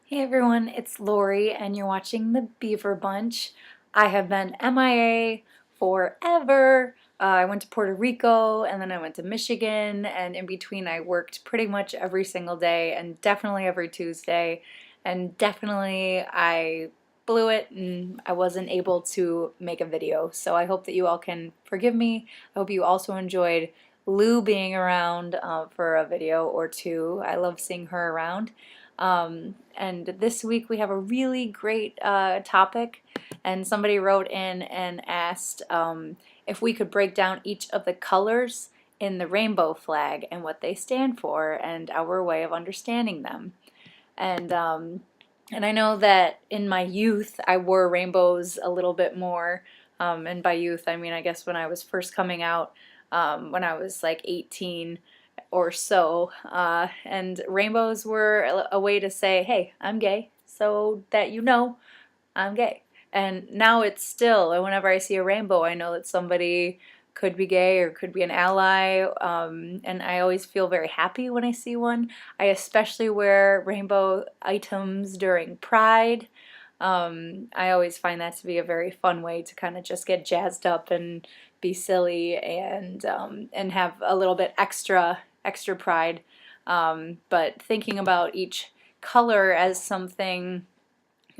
Hey everyone, it's Lori and you're watching The Beaver Bunch. I have been MIA forever. I went to Puerto Rico and then I went to Michigan, and in between I worked pretty much every single day and definitely every Tuesday, and definitely I blew it and I wasn't able to make a video. So I hope that you all can forgive me. I hope you also enjoyed Lou being around for a video or two. I love seeing her around. And this week we have a really great topic, and somebody wrote in and asked if we could break down each of the colors in the rainbow flag and what they stand for and our way of understanding them. And and I know that in my youth I wore rainbows a little bit more. And by youth I mean I guess when I was first coming out, when I was like 18 or so, and rainbows were a way to say, hey, I'm gay, so that you know I'm gay. And now it's still, and whenever I see a rainbow, I know that somebody could be gay or could be an ally, and I always feel very happy when I see one. I especially wear rainbow items during Pride. I always find that to be a very fun way to kind of just get jazzed up and be silly and have a little bit extra pride. But thinking about each color as something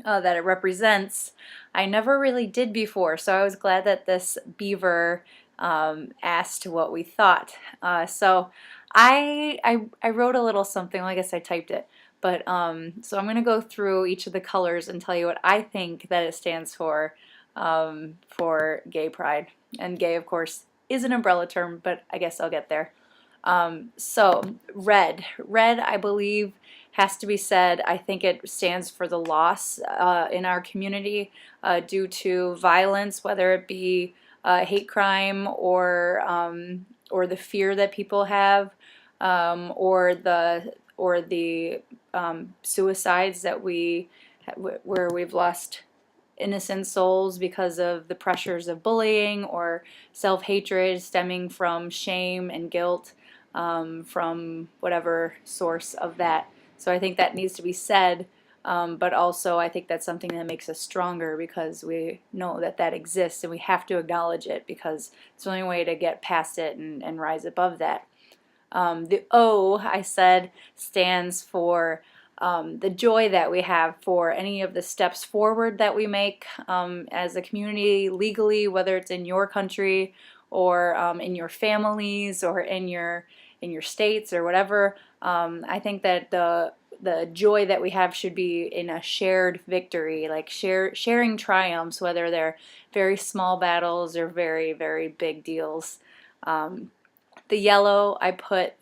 that it represents, I never really did before. So I was glad that this beaver asked what we thought. So I wrote a little something. Well, I guess I typed it. But so I'm going to go through each of the colors and tell you what I think that it stands for gay pride. And gay, of course, is an umbrella term, but I guess I'll get there. So red. Red, I believe, has to be said. I think it stands for the loss in our community due to violence, whether it be hate crime or the fear that people have, or the suicides that where we've lost innocent souls because of the pressures of bullying or self-hatred stemming from shame and guilt, from whatever source of that. So I think that needs to be said, but also I think that's something that makes us stronger because we know that that exists and we have to acknowledge it because it's the only way to get past it and rise above that. The O, I said, stands for the joy that we have for any of the steps forward that we make as a community legally, whether it's in your country or in your families or in your states or whatever. I think that the joy that we have should be in a shared victory, like sharing triumphs, whether they're very small battles or very, very big deals. The yellow I put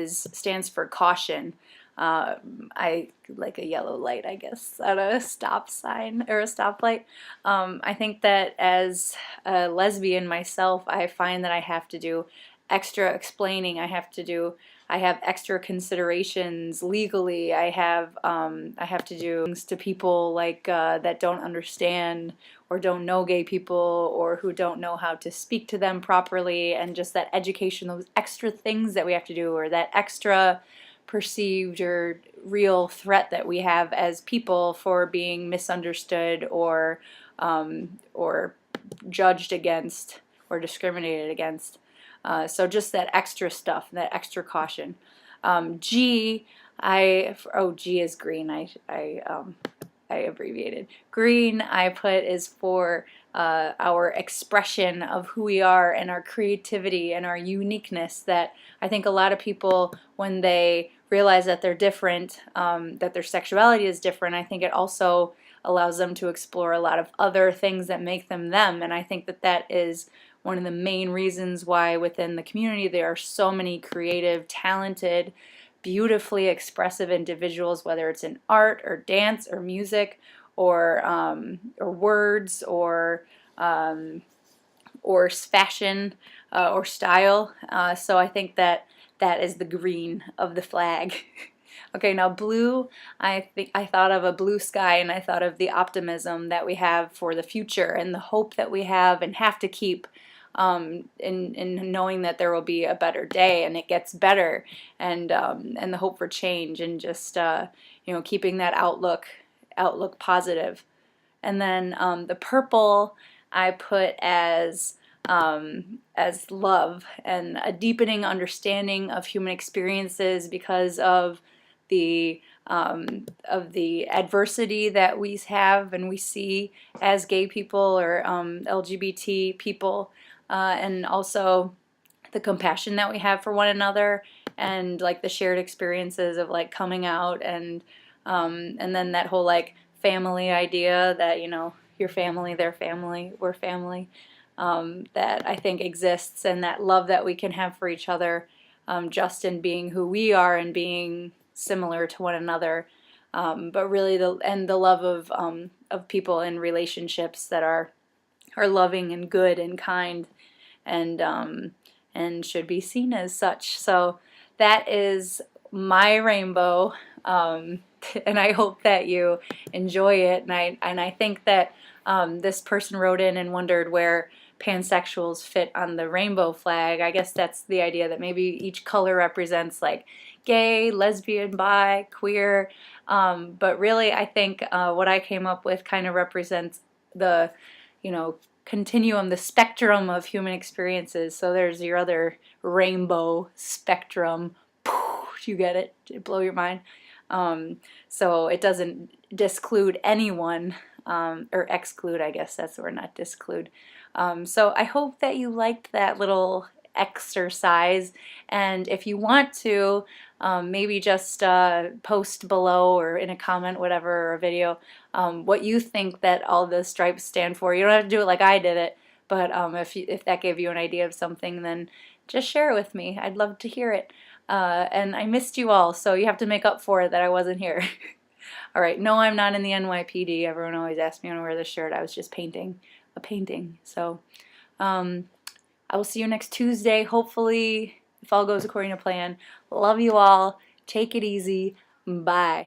stands for caution. I like a yellow light, I guess, at a stop sign or a stoplight. I think that as a lesbian myself, I find that I have to do extra explaining. I have extra considerations legally. I have to do things to people like that don't understand or don't know gay people or who don't know how to speak to them properly, and just that education, those extra things that we have to do, or that extra perceived or real threat that we have as people for being misunderstood or judged against or discriminated against. So just that extra stuff, that extra caution. G, G is green. I abbreviated. Green I put is for our expression of who we are and our creativity and our uniqueness, that I think a lot of people, when they realize that they're different, that their sexuality is different, I think it also allows them to explore a lot of other things that make them them. And I think that that is one of the main reasons why within the community there are so many creative, talented, beautifully expressive individuals, whether it's in art or dance or music or words or fashion or style. So I think that that is the green of the flag. Okay, now blue, I thought of a blue sky, and I thought of the optimism that we have for the future and the hope that we have and have to keep in knowing that there will be a better day and it gets better, and the hope for change, and just keeping that outlook positive. And then the purple I put as love and a deepening understanding of human experiences because of the adversity that we have and we see as gay people or LGBT people, and also the compassion that we have for one another, and like the shared experiences of like coming out, and then that whole like family idea that your family, their family, we're family, that I think exists, and that love that we can have for each other, just in being who we are and being similar to one another, but really the love of people in relationships that are loving and good and kind, and should be seen as such. So that is my rainbow, and I hope that you enjoy it. And I think that this person wrote in and wondered where pansexuals fit on the rainbow flag. I guess that's the idea that maybe each color represents like gay, lesbian, bi, queer, but really I think what I came up with kind of represents the continuum, the spectrum of human experiences. So there's your other rainbow spectrum. You get it? Did it blow your mind? So it doesn't disclude anyone, or exclude, I guess that's the word, not disclude. So I hope that you liked that little exercise, and if you want to, maybe just post below or in a comment, whatever, or a video, what you think that all the stripes stand for. You don't have to do it like I did it, but if that gave you an idea of something, then just share it with me. I'd love to hear it. And I missed you all, so you have to make up for it that I wasn't here. All right, no, I'm not in the NYPD. Everyone always asks me when I wear this shirt. I was just painting a painting. So I will see you next Tuesday, hopefully, if all goes according to plan. Love you all. Take it easy. Bye.